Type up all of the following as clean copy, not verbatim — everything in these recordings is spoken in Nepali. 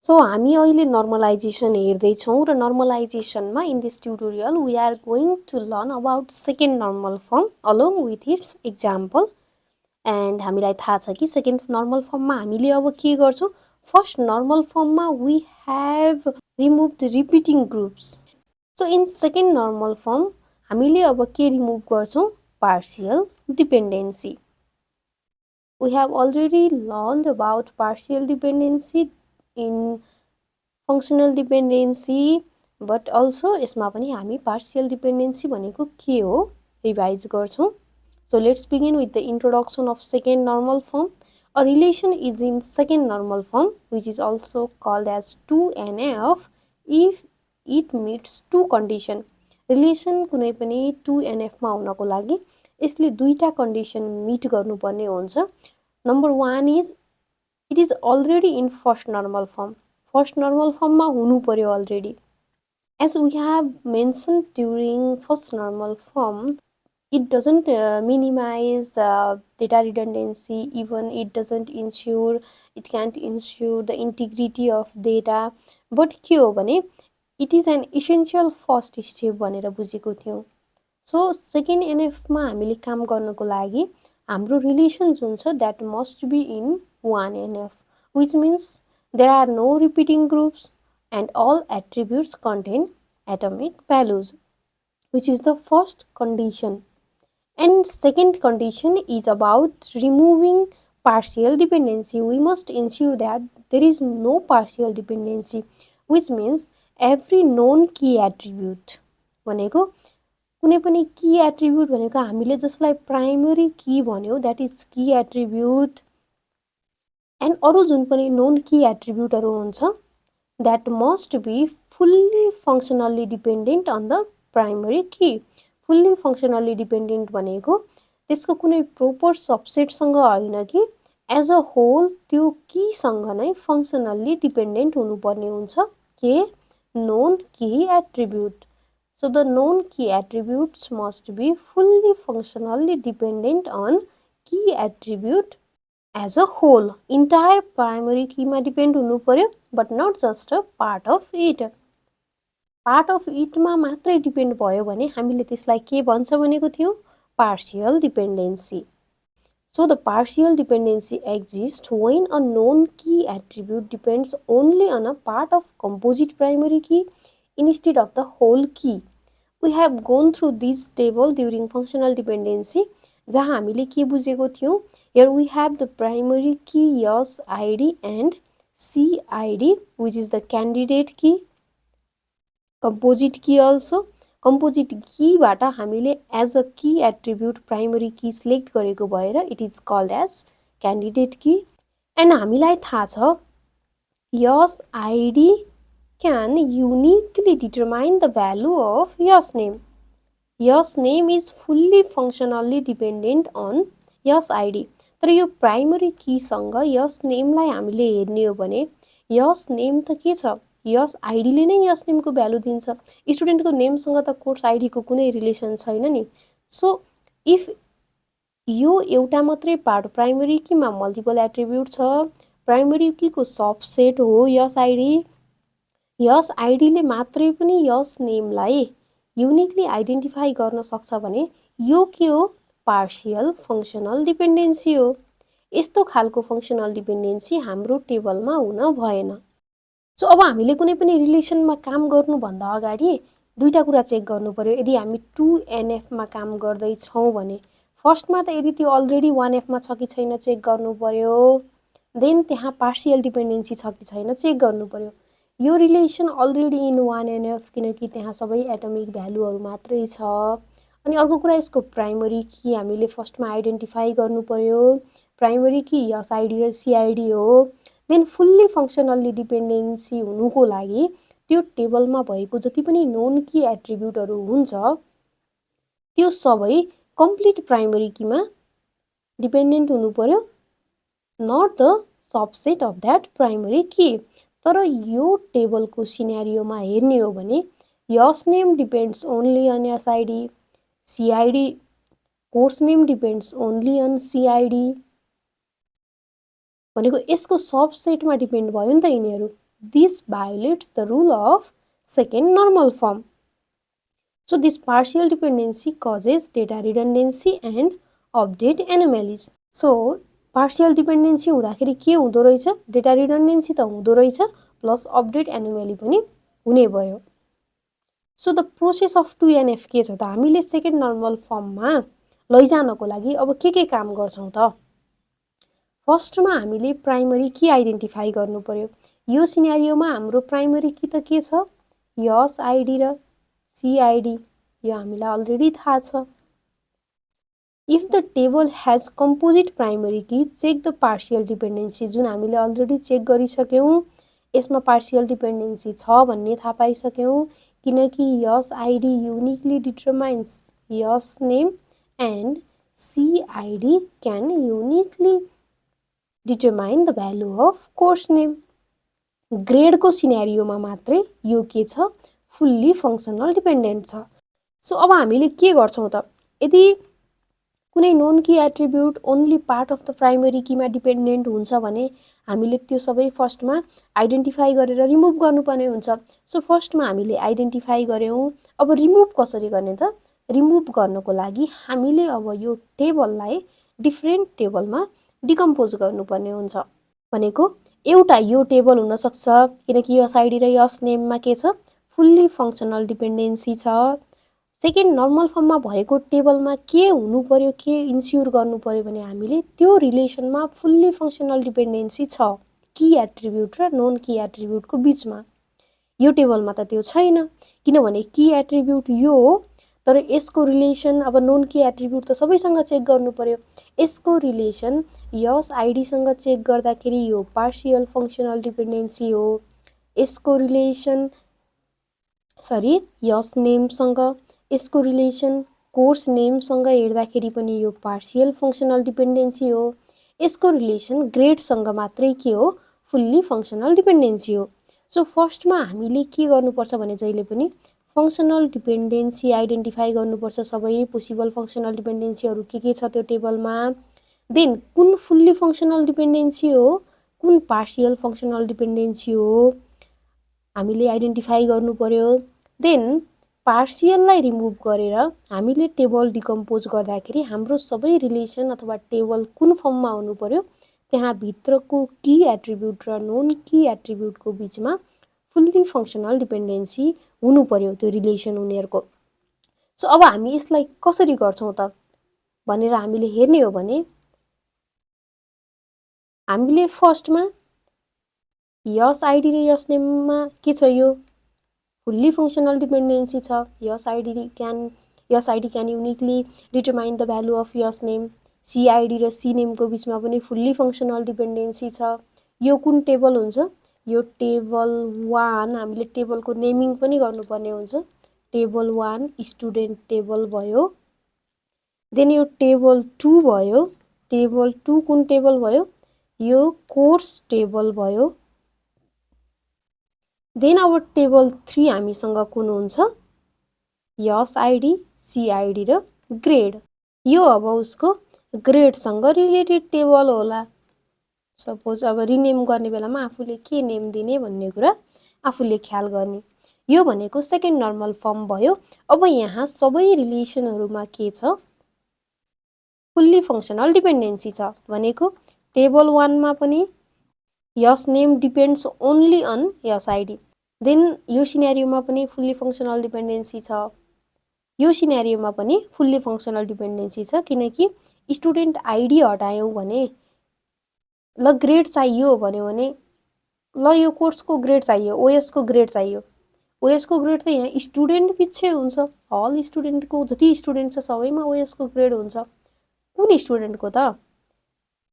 So हामी अहिले normalization हेर्दै छौं र normalization मा in this tutorial we are going to learn about second normal form along with its example and हामीलाई थाहा छ कि second normal form मा हामीले अब के गर्छौं first normal form मा we have removed repeating groups. So in second normal form हामीले अब के remove गर्छौं partial dependency. We have already learned about partial dependency in functional dependency, but also यसमा पनि हामी partial dependency भनेको के हो रिभाइज गर्छौं. So let's begin with the introduction of second normal form. A relation is in second normal form which is also called as 2NF if it meets two condition. Relation कुनै पनि 2NF मा हुनको लागि यसले दुईटा कन्डिसन मिट गर्नुपर्ने हुन्छ. Number 1 is it is already in first normal form. First normal form मा हुनु पर्यो already. As we have mentioned during first normal form, it doesn't minimize data redundancy, even it doesn't ensure, it can't ensure the integrity of data. But के हो भने it is an essential first step भनेर बुझेको थियौं. So second NF मा हामीले काम गर्नको लागि हाम्रो रिलेसन जुन छ that must be in 1NF, which means there are no repeating groups and all attributes contain atomic values, which is the first condition. And second condition is about removing partial dependency. We must ensure that there is no partial dependency, which means every known key attribute भनेको कुनै पनि की एट्रिब्युट भनेको हामीले जसलाई प्राइमरी की भन्यौ that is key attribute, and अरु जुन पनि known key attributeहरु हुन्छ that must be fully functionally dependent on the primary key. Fully functionally dependent भनेको त्यसको कुनै proper subset सँग हैन कि as a whole त्यो की सँग नै functionally dependent हुनुपर्ने हुन्छ के known key attribute. So the known key attributes must be fully functionally dependent on key attribute as a whole. Entire primary key मा depend हुनु पर्यो but not just a part of it. Part of it मा मात्रै depend भयो भने हामीले त्यसलाई के भन्छ भनेको थियौ partial dependency. So the partial dependency exists when a known key attribute depends only on a part of composite primary key instead of the whole key. We have gone through this table during functional dependency जहाँ हामीले के बुझेको थियौ. Here we have the primary key yes id and cid which is the candidate key. Composite key also. Composite key बाट हामीले as a key attribute primary key select गरेको भएर it is called as candidate key. And हामीलाई थाहा छ yes id can uniquely determine the value of yes name. Yes name is fully functionally dependent on yes id. तर यो प्राइमरी की सँग yes name लाई हामीले हेर्ने हो भने yes name त के छ yes id ले नै yes name को भ्यालु दिन्छ. स्टुडेन्ट को नेम सँग त कोर्स आईडी को कुनै रिलेसन छैन नि. सो इफ यो एउटा मात्रै पार्ट प्राइमरी की मा मल्टिपल एट्रिब्युट छ, प्राइमरी की को सबसेट हो yes id, यस आईडी ले मात्रै पनि यस नेमलाई युनिकली आइडेन्टिफाई गर्न सक्छ भने यो के हो पार्शियल फंक्शनल डिपेन्डेन्सी हो. यस्तो खालको फंक्शनल डिपेन्डेन्सी हाम्रो टेबलमा हुन भएन. सो अब हामीले कुनै पनि रिलेसनमा काम गर्नु भन्दा अगाडि दुईटा कुरा चेक गर्नु पर्यो. यदि हामी 2NF मा काम गर्दै छौं भने फर्स्टमा त यदि त्यो अलरेडी 1F मा छ कि छैन चेक गर्नु पर्यो. देन त्यहाँ पार्शियल डिपेन्डेन्सी छ कि छैन चेक गर्नु पर्यो. यो रिलेसन अलरेडी इन 1NF किनकि त्यहाँ सबै एटमिक भ्यालुहरु मात्रै छ. अनि अर्को कुरा यसको प्राइमरी की हामीले फर्स्टमा आइडेन्टिफाई गर्नु पर्यो. प्राइमरी की यस आईडी र सीआईडी हो. देन फुल्ली फंक्शनली डिपेन्डेन्सी हुनुको लागि त्यो टेबलमा भएको जति पनि नोन की एट्रिब्युटहरु हुन्छ त्यो सबै कम्प्लिट प्राइमरी कीमा डिपेन्डेन्ट हुनु पर्यो, not the subset of that primary key. तर यो टेबलको सिनेरियोमा हेर्ने हो भने S name depends only on S ID, CID course name depends only on CID भनेको यसको सबसेटमा डिपेन्ड भयो नि त यिनीहरु. this violates the rule of second normal form. So this partial dependency causes data redundancy and update anomalies. So partial dependency हुँदाखेरि के हुँदो रहेछ, डेटा रिडन्डेन्सी त हुँदो रहेछ प्लस अपडेट एनोमली पनि हुने भयो. So the process of 2NF के छ त, हामीले सेकेन्ड नर्मल फर्ममा लैजानको लागि अब के काम गर्छौं त. फर्स्टमा हामीले प्राइमरी की आइडेन्टिफाई गर्नु पर्यो. यो सिनेरियोमा हाम्रो प्राइमरी की त के छ, यस आइडी र सी आइडी. यो हामीलाई अलरेडी थाहा छ. If the table has composite primary key, check the partial dependency. जुन हामीले अलरेडी चेक गरिसक्यौं, यसमा पार्शियल डिपेन्डेन्सी छ भन्ने थाहा पाइसक्यौं, किनकि S ID uniquely determines S name and C ID can uniquely determine the value of course name. ग्रेडको सिनेरियोमा मात्रै यो के छ, फुल्ली फङ्सनल डिपेन्डेन्ट छ. सो अब हामीले के गर्छौं त, यदि कुनै non key attribute only part of the primary कीमा डिपेन्डेन्ट हुन्छ भने हामीले त्यो सबै फर्स्टमा आइडेन्टिफाई गरेर रिमुभ गर्नुपर्ने हुन्छ. सो फर्स्टमा हामीले आइडेन्टिफाई गर्यौं. अब रिमुभ कसरी गर्ने त, रिमुभ गर्नको लागि हामीले अब यो टेबललाई डिफरेन्ट टेबलमा डिकम्पोज गर्नुपर्ने हुन्छ. भनेको एउटा यो टेबल हुन सक्छ, किनकि यस आइडी र यस नेममा के छ, फुल्ली फङ्सनल डिपेन्डेन्सी छ. सेकेन्ड नर्मल फर्ममा भएको टेबलमा के हुनु पर्यो, के इन्स्योर गर्नु पर्यो भने हामीले त्यो रिलेसनमा फुल्ली फङ्सनल डिपेन्डेन्सी छ की एट्रिब्युट र नोन की एट्रिब्युटको बीचमा. यो टेबलमा त त्यो छैन, किनभने की एट्रिब्युट यो हो, तर यसको रिलेसन अब नोन की एट्रिब्युट त सबैसँग चेक गर्नु पर्यो. यसको रिलेसन यस आइडीसँग चेक गर्दाखेरि यो पार्शियल फङ्सनल डिपेन्डेन्सी हो. यसको रिलेसन यस नेमसँग, यसको रिलेसन कोर्स नेमसँग हेर्दाखेरि पनि यो पार्शियल फङ्सनल डिपेन्डेन्सी हो. यसको रिलेसन ग्रेडसँग मात्रै के हो, फुल्ली फङ्सनल डिपेन्डेन्सी हो. सो फर्स्टमा हामीले के गर्नुपर्छ भने जहिले पनि फङ्सनल डिपेन्डेन्सी आइडेन्टिफाई गर्नुपर्छ. सबै पोसिबल फङ्सनल डिपेन्डेन्सीहरू के छ त्यो टेबलमा. देन कुन फुल्ली फङ्सनल डिपेन्डेन्सी हो, कुन पार्शियल फङ्सनल डिपेन्डेन्सी हो हामीले आइडेन्टिफाई गर्नु पर्यो. देन पार्शियललाई रिमुभ गरेर हामीले टेबल डिकम्पोज गर्दाखेरि हाम्रो सबै रिलेसन अथवा टेबल कुन फर्ममा हुनु पर्यो, त्यहाँ भित्रको की एट्रिब्युट र नोन की एट्रिब्युटको बीचमा फुल्ली फङ्सनल डिपेन्डेन्सी हुनु पर्यो त्यो रिलेसन उनीहरुको. सो अब हामी यसलाई कसरी गर्छौं त भनेर हामीले हेर्ने हो भने हामीले फर्स्टमा यस आइडी र यस नेममा के छ, यो फुल्ली फङ्सनल डिपेन्डेन्सी छ. S ID can uniquely determine the value of S name. C ID र सी नेमको बीचमा पनि फुल्ली फङ्सनल डिपेन्डेन्सी छ. यो कुन टेबल हुन्छ, यो टेबल 1. हामीले टेबलको नेमिङ पनि गर्नुपर्ने हुन्छ. टेबल 1 स्टुडेन्ट टेबल भयो. देन यो टेबल 2 भयो. टेबल 2 कुन टेबल भयो, यो कोर्स टेबल भयो. देन अब टेबल 3 हामीसँग कुन हुन्छ, यस आइडी, सी आइडी र ग्रेड. यो अब उसको ग्रेडसँग रिलेटेड टेबल होला. सपोज अब रिनेम गर्ने बेलामा आफूले के नेम दिने भन्ने कुरा आफूले ख्याल गर्ने. यो भनेको सेकेन्ड नर्मल फर्म भयो. अब यहाँ सबै रिलेसनहरुमा के छ, फुल्ली फङ्सनल डिपेन्डेन्सी छ. भनेको टेबल 1 मा पनि S name depends only on S ID. Then यो सिनेरियोमा पनि फुल्ली फङ्सनल डिपेन्डेन्सी छ. यो सिनेरियोमा पनि फुल्ली फङ्सनल डिपेन्डेन्सी छ, किनकि स्टुडेन्ट आइडी हटायौं भने ल ग्रेड चाहियो भन्यो भने ल यो कोर्सको ग्रेड चाहियो, ओएस को ग्रेड चाहियो. ओएस को ग्रेड त यहाँ स्टुडेन्ट पिच्छे हुन्छ. हल स्टुडेन्टको जति स्टुडेन्ट छ सबैमा ओएस को ग्रेड हुन्छ. कुन स्टुडेन्टको त,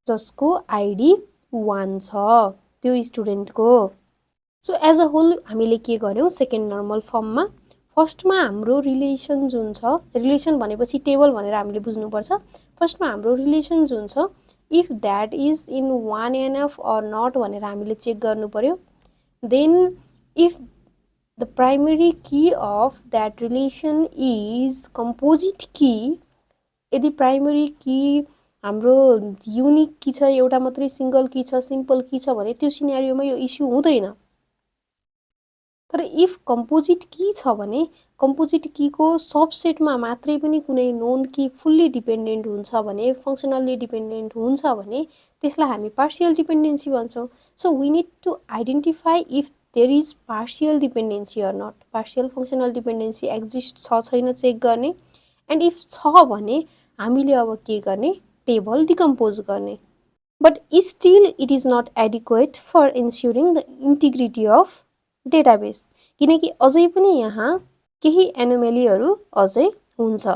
जसको आइडी 1 छ त्यो स्टुडेन्टको. सो एज अ होल हामीले के गर्यौं, सेकेन्ड नर्मल फर्ममा फर्स्टमा हाम्रो रिलेसन जुन छ, रिलेसन भनेपछि टेबल भनेर हामीले बुझ्नुपर्छ. फर्स्टमा हाम्रो रिलेसन जुन छ, if that is in 1NF or not भनेर हामीले चेक गर्नु पर्यो. Then if the primary key of that relation is composite key, यदि प्राइमरी की हाम्रो युनिक की छ, एउटा मात्रै सिंगल की छ, सिम्पल की छ भने त्यो सिनेरियोमा यो इस्यु हुँदैन. तर इफ कम्पोजिट की छ भने कम्पोजिट कीको सबसेटमा मात्रै पनि कुनै नोन की फुल्ली डिपेन्डेन्ट हुन्छ भने फङ्सनल्ली डिपेन्डेन्ट हुन्छ भने त्यसलाई हामी पार्शियल डिपेन्डेन्सी भन्छौँ so we need to identify if there is partial dependency or not partial functional dependency exist छ छैन चेक गर्ने एन्ड इफ छ भने हामीले अब के गर्ने टेबल डिकम्पोज गर्ने but still it is not adequate for ensuring the integrity of database किनकि अझै पनि यहाँ केही एनोमेलीहरू अझै हुन्छ